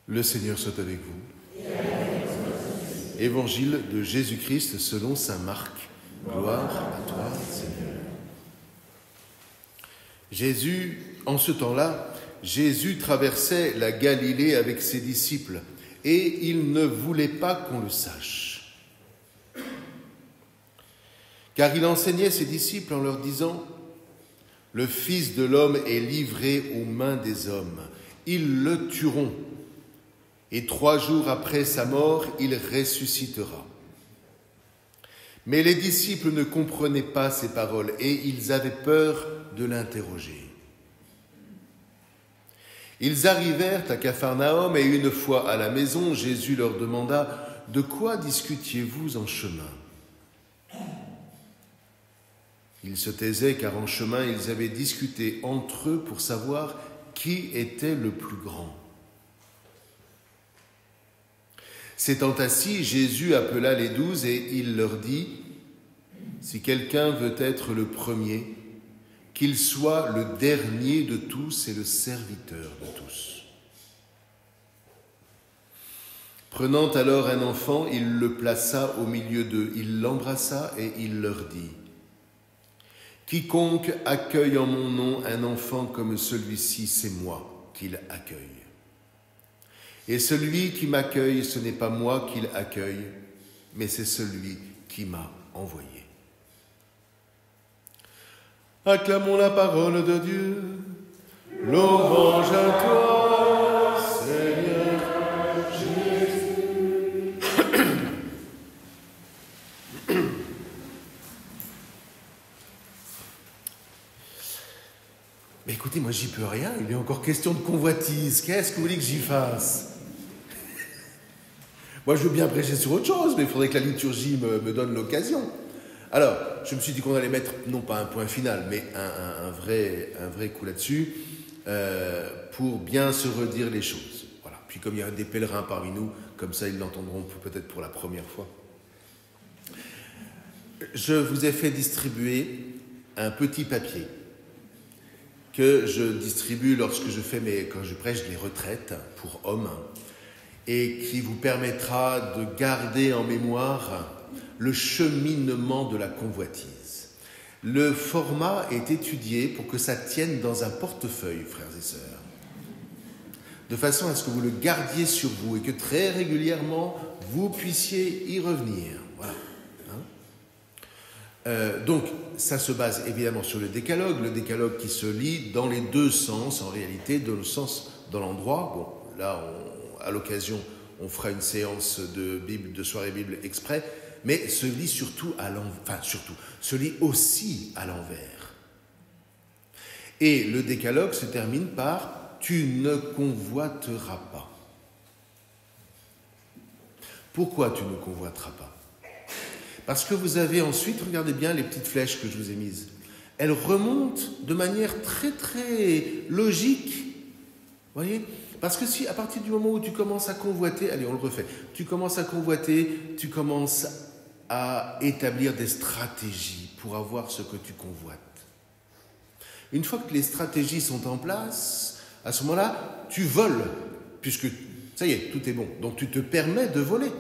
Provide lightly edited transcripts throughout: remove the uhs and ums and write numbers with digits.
Le Seigneur soit avec vous. Évangile de Jésus-Christ selon saint Marc. Gloire à toi, Seigneur. En ce temps-là, Jésus traversait la Galilée avec ses disciples et il ne voulait pas qu'on le sache. Car il enseignait ses disciples en leur disant « Le Fils de l'homme est livré aux mains des hommes. Ils le tueront. Et 3 jours après sa mort, il ressuscitera. » Mais les disciples ne comprenaient pas ces paroles et ils avaient peur de l'interroger. Ils arrivèrent à Capharnaüm et une fois à la maison, Jésus leur demanda « De quoi discutiez-vous en chemin ?» Ils se taisaient car en chemin, ils avaient discuté entre eux pour savoir qui était le plus grand. S'étant assis, Jésus appela les 12 et il leur dit « Si quelqu'un veut être le premier, qu'il soit le dernier de tous et le serviteur de tous. » Prenant alors un enfant, il le plaça au milieu d'eux. Il l'embrassa et il leur dit « Quiconque accueille en mon nom un enfant comme celui-ci, c'est moi qu'il accueille. Et celui qui m'accueille, ce n'est pas moi qu'il accueille, mais c'est celui qui m'a envoyé. » Acclamons la parole de Dieu. Louange à toi, Seigneur Jésus. Mais écoutez, moi j'y peux rien, il est encore question de convoitise. Qu'est-ce que vous voulez que j'y fasse ? Moi, je veux bien prêcher sur autre chose, mais il faudrait que la liturgie me donne l'occasion. Alors, je me suis dit qu'on allait mettre, non pas un point final, mais un vrai coup là-dessus, pour bien se redire les choses. Voilà. Puis comme il y a des pèlerins parmi nous, comme ça, ils l'entendront peut-être pour la première fois. Je vous ai fait distribuer un petit papier que je distribue lorsque quand je prêche les retraites pour hommes, et qui vous permettra de garder en mémoire le cheminement de la convoitise. Le format est étudié pour que ça tienne dans un portefeuille, frères et sœurs, de façon à ce que vous le gardiez sur vous et que très régulièrement, vous puissiez y revenir. Voilà. Donc, ça se base évidemment sur le décalogue qui se lit dans les 2 sens, en réalité, dans le sens, dans l'endroit. Bon, là, à l'occasion, on fera une séance de soirée Bible exprès, mais se lit se lit aussi à l'envers. Et le décalogue se termine par « Tu ne convoiteras pas ». Pourquoi tu ne convoiteras pas ? Parce que vous avez ensuite, regardez bien les petites flèches que je vous ai mises, elles remontent de manière très très logique, vous voyez ? Parce que si, à partir du moment où tu commences à convoiter, allez, on le refait, tu commences à convoiter, tu commences à établir des stratégies pour avoir ce que tu convoites. Une fois que les stratégies sont en place, à ce moment-là, tu voles, puisque, ça y est, tout est bon. Donc tu te permets de voler.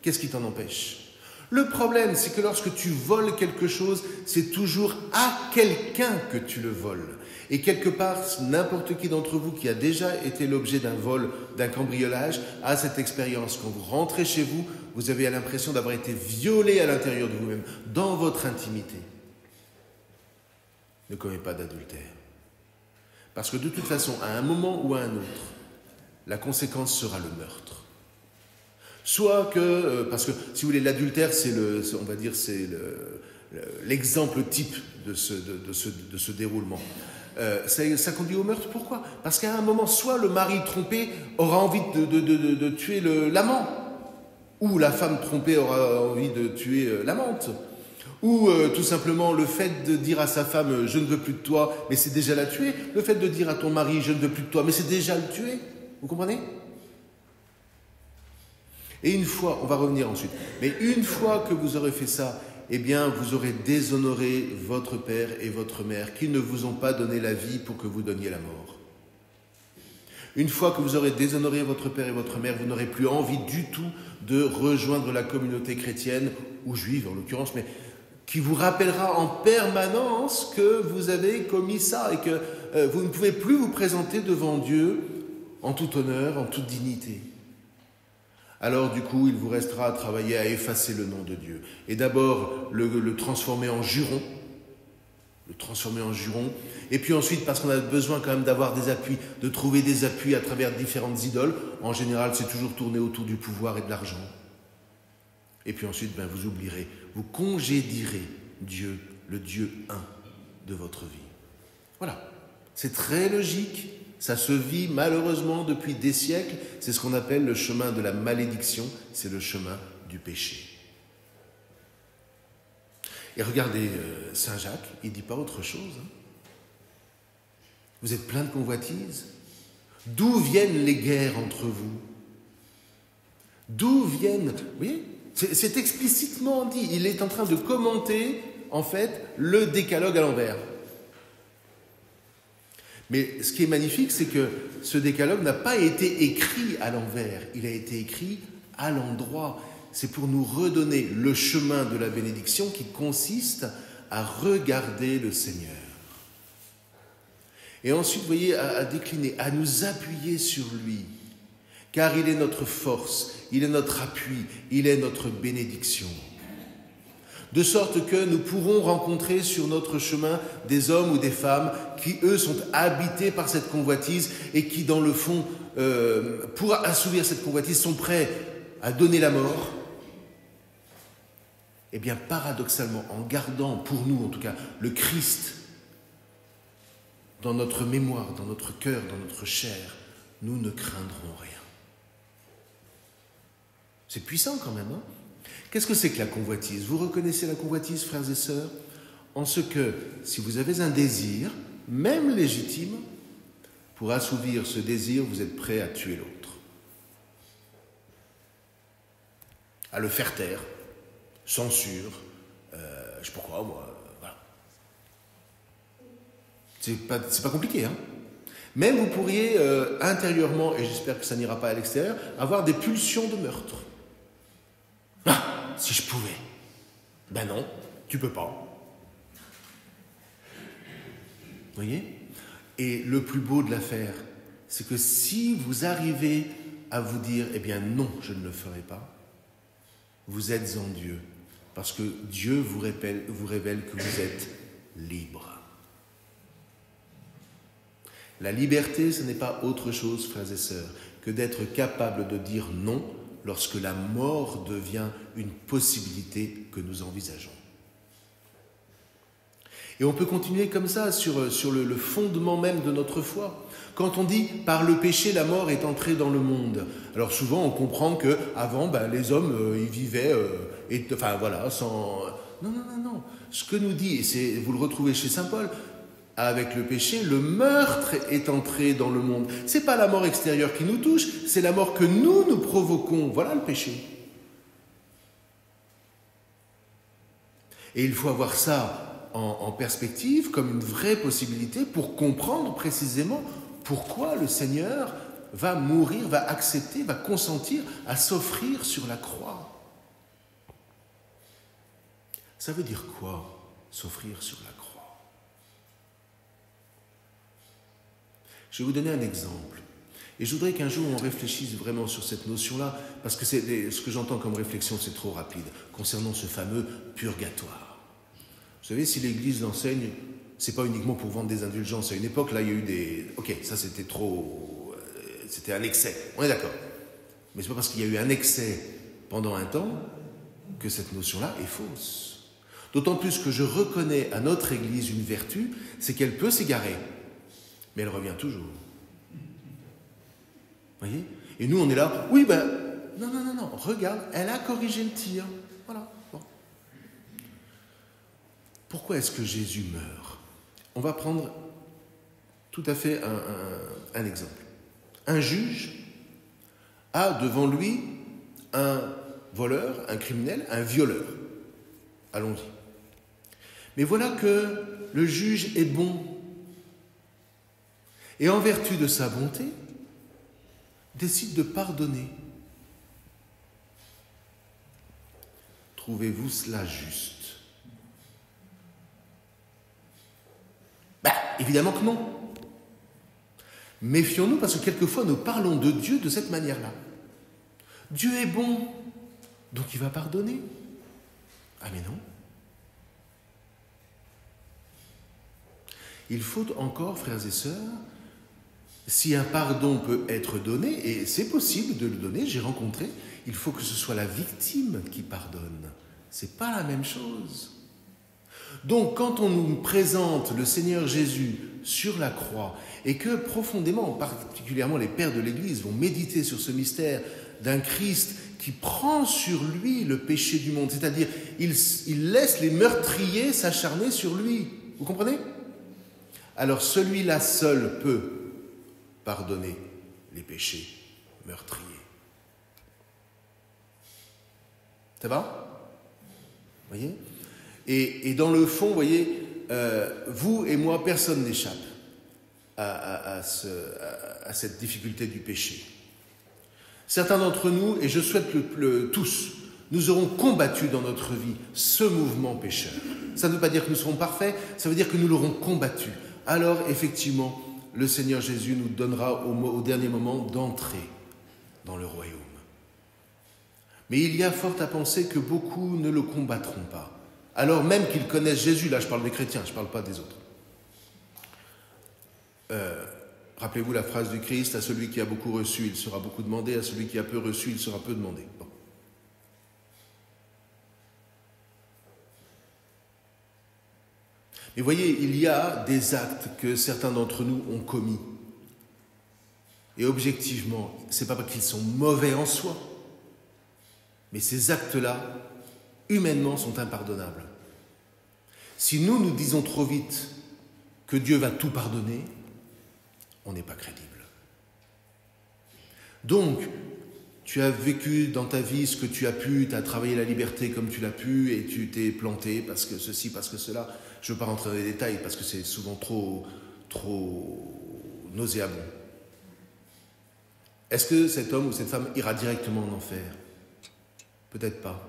Qu'est-ce qui t'en empêche ? Le problème, c'est que lorsque tu voles quelque chose, c'est toujours à quelqu'un que tu le voles. Et quelque part, n'importe qui d'entre vous qui a déjà été l'objet d'un vol, d'un cambriolage, a cette expérience. Quand vous rentrez chez vous, vous avez l'impression d'avoir été violé à l'intérieur de vous-même, dans votre intimité. Ne commets pas d'adultère. Parce que de toute façon, à un moment ou à un autre, la conséquence sera le meurtre. Soit que, parce que si vous voulez, l'adultère, c'est l'exemple type de ce déroulement. Ça conduit au meurtre, pourquoi ? Parce qu'à un moment, soit le mari trompé aura envie de tuer l'amant, ou la femme trompée aura envie de tuer l'amante, ou tout simplement le fait de dire à sa femme « je ne veux plus de toi », mais c'est déjà la tuer. Le fait de dire à ton mari « je ne veux plus de toi », mais c'est déjà le tuer. Vous comprenez ? Et une fois, on va revenir ensuite, mais une fois que vous aurez fait ça, eh bien, vous aurez déshonoré votre père et votre mère qui ne vous ont pas donné la vie pour que vous donniez la mort. Une fois que vous aurez déshonoré votre père et votre mère, vous n'aurez plus envie du tout de rejoindre la communauté chrétienne, ou juive en l'occurrence, mais qui vous rappellera en permanence que vous avez commis ça et que vous ne pouvez plus vous présenter devant Dieu en tout honneur, en toute dignité. Alors du coup, il vous restera à travailler à effacer le nom de Dieu. Et d'abord, le transformer en juron. Et puis ensuite, parce qu'on a besoin quand même d'avoir des appuis, de trouver des appuis à travers différentes idoles. En général, c'est toujours tourné autour du pouvoir et de l'argent. Et puis ensuite, vous oublierez, vous congédierez Dieu, le Dieu un de votre vie. Voilà, c'est très logique. Ça se vit malheureusement depuis des siècles. C'est ce qu'on appelle le chemin de la malédiction. C'est le chemin du péché. Et regardez, Saint Jacques, il ne dit pas autre chose. Vous êtes plein de convoitises. D'où viennent les guerres entre vous? D'où viennent... Vous voyez, c'est explicitement dit. Il est en train de commenter, en fait, le décalogue à l'envers. Mais ce qui est magnifique, c'est que ce décalogue n'a pas été écrit à l'envers. Il a été écrit à l'endroit. C'est pour nous redonner le chemin de la bénédiction qui consiste à regarder le Seigneur. Et ensuite, vous voyez, à décliner, à nous appuyer sur lui. Car il est notre force, il est notre appui, il est notre bénédiction. De sorte que nous pourrons rencontrer sur notre chemin des hommes ou des femmes qui, eux, sont habités par cette convoitise et qui, dans le fond, pour assouvir cette convoitise, sont prêts à donner la mort. Eh bien, paradoxalement, en gardant pour nous, en tout cas, le Christ dans notre mémoire, dans notre cœur, dans notre chair, nous ne craindrons rien. C'est puissant quand même, hein ? Qu'est-ce que c'est que la convoitise? Vous reconnaissez la convoitise, frères et sœurs, en ce que, si vous avez un désir, même légitime, pour assouvir ce désir, vous êtes prêt à tuer l'autre. À le faire taire, censure, je sais pas quoi, moi, voilà. C'est pas compliqué, hein. Même vous pourriez, intérieurement, et j'espère que ça n'ira pas à l'extérieur, avoir des pulsions de meurtre. Ah, si je pouvais. Ben non, tu peux pas. Vous voyez? Et le plus beau de l'affaire, c'est que si vous arrivez à vous dire, eh bien non, je ne le ferai pas, vous êtes en Dieu, parce que Dieu vous révèle que vous êtes libre. La liberté, ce n'est pas autre chose, frères et sœurs, que d'être capable de dire non lorsque la mort devient une possibilité que nous envisageons. Et on peut continuer comme ça sur le fondement même de notre foi. Quand on dit « par le péché, la mort est entrée dans le monde », alors souvent on comprend qu'avant, les hommes, ils vivaient, sans... Non. Ce que nous dit, et vous le retrouvez chez saint Paul, avec le péché, le meurtre est entré dans le monde. Ce n'est pas la mort extérieure qui nous touche, c'est la mort que nous provoquons. Voilà le péché. Et il faut avoir ça en perspective comme une vraie possibilité pour comprendre précisément pourquoi le Seigneur va mourir, va accepter, va consentir à s'offrir sur la croix. Ça veut dire quoi, s'offrir sur la croix? Je vais vous donner un exemple. Et je voudrais qu'un jour on réfléchisse vraiment sur cette notion-là, parce que ce que j'entends comme réflexion, c'est trop rapide, concernant ce fameux purgatoire. Vous savez, si l'Église l'enseigne, c'est pas uniquement pour vendre des indulgences. À une époque, là, il y a eu des... Ok, ça c'était trop... C'était un excès, on est d'accord. Mais c'est pas parce qu'il y a eu un excès pendant un temps que cette notion-là est fausse. D'autant plus que je reconnais à notre Église une vertu, c'est qu'elle peut s'égarer. Mais elle revient toujours. Vous voyez? Et nous, on est là, oui, non, regarde, elle a corrigé le tir. Voilà. Bon. Pourquoi est-ce que Jésus meurt? On va prendre tout à fait un exemple. Un juge a devant lui un voleur, un criminel, un violeur. Allons-y. Mais voilà que le juge est bon. Et en vertu de sa bonté, décide de pardonner. Trouvez-vous cela juste? Évidemment que non. Méfions-nous parce que quelquefois nous parlons de Dieu de cette manière-là. Dieu est bon, donc il va pardonner. Ah mais non. Il faut encore, frères et sœurs, si un pardon peut être donné, et c'est possible de le donner, j'ai rencontré, il faut que ce soit la victime qui pardonne. C'est pas la même chose. Donc, quand on nous présente le Seigneur Jésus sur la croix, et que profondément, particulièrement les pères de l'Église, vont méditer sur ce mystère d'un Christ qui prend sur lui le péché du monde, c'est-à-dire il laisse les meurtriers s'acharner sur lui. Vous comprenez? Alors celui-là seul peut pardonner les péchés meurtriers. Ça va? Vous voyez? Et dans le fond, vous voyez, vous et moi, personne n'échappe à cette difficulté du péché. Certains d'entre nous, et je souhaite tous, nous aurons combattu dans notre vie ce mouvement pécheur. Ça ne veut pas dire que nous serons parfaits, ça veut dire que nous l'aurons combattu. Alors, effectivement, le Seigneur Jésus nous donnera au dernier moment d'entrer dans le royaume. Mais il y a fort à penser que beaucoup ne le combattront pas. Alors même qu'ils connaissent Jésus, là je parle des chrétiens, je ne parle pas des autres. Rappelez-vous la phrase du Christ, à celui qui a beaucoup reçu, il sera beaucoup demandé, à celui qui a peu reçu, il sera peu demandé. Bon. Mais voyez, il y a des actes que certains d'entre nous ont commis. Et objectivement, ce n'est pas qu'ils sont mauvais en soi, mais ces actes-là, humainement, sont impardonnables. Si nous disons trop vite que Dieu va tout pardonner, on n'est pas crédible. Donc, tu as vécu dans ta vie ce que tu as pu, tu as travaillé la liberté comme tu l'as pu, et tu t'es planté parce que ceci, parce que cela. Je ne veux pas rentrer dans les détails parce que c'est souvent trop nauséabond. Est-ce que cet homme ou cette femme ira directement en enfer? Peut-être pas.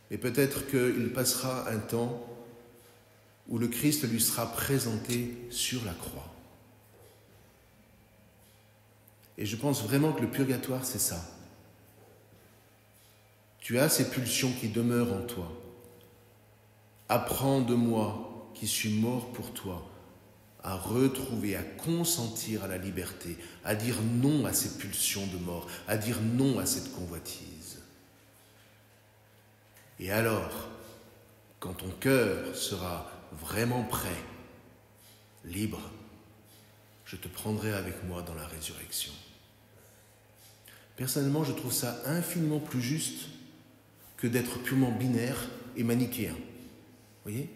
Mais peut-être qu'il passera un temps où le Christ lui sera présenté sur la croix. Et je pense vraiment que le purgatoire, c'est ça. Tu as ces pulsions qui demeurent en toi. Apprends de moi, qui suis mort pour toi, à retrouver, à consentir à la liberté, à dire non à ces pulsions de mort, à dire non à cette convoitise. Et alors, quand ton cœur sera vraiment prêt, libre, je te prendrai avec moi dans la résurrection. Personnellement, je trouve ça infiniment plus juste que d'être purement binaire et manichéen. Vous voyez?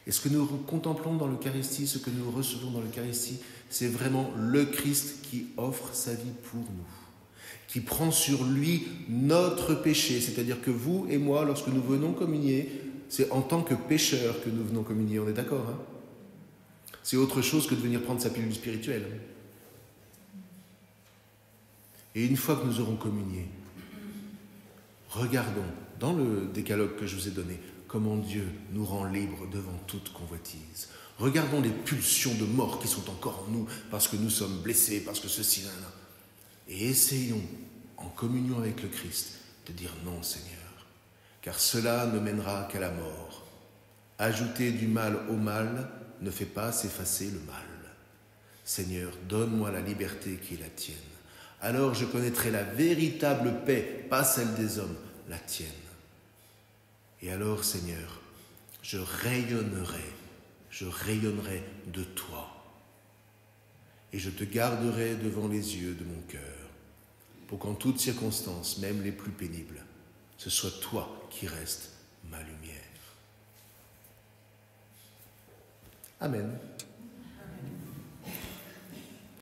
Et ce que nous contemplons dans l'Eucharistie, ce que nous recevons dans l'Eucharistie, c'est vraiment le Christ qui offre sa vie pour nous, qui prend sur lui notre péché. C'est-à-dire que vous et moi, lorsque nous venons communier, c'est en tant que pécheurs que nous venons communier. On est d'accord, hein? C'est autre chose que de venir prendre sa pilule spirituelle. Et une fois que nous aurons communié, regardons dans le décalogue que je vous ai donné comment Dieu nous rend libres devant toute convoitise. Regardons les pulsions de mort qui sont encore en nous parce que nous sommes blessés, parce que ceci, là. Et essayons, en communion avec le Christ, de dire non, Seigneur, car cela ne mènera qu'à la mort. Ajouter du mal au mal ne fait pas s'effacer le mal. Seigneur, donne-moi la liberté qui est la tienne. Alors je connaîtrai la véritable paix, pas celle des hommes, la tienne. Et alors, Seigneur, je rayonnerai de toi. Et je te garderai devant les yeux de mon cœur, pour qu'en toutes circonstances, même les plus pénibles, ce soit toi qui restes ma lumière. Amen.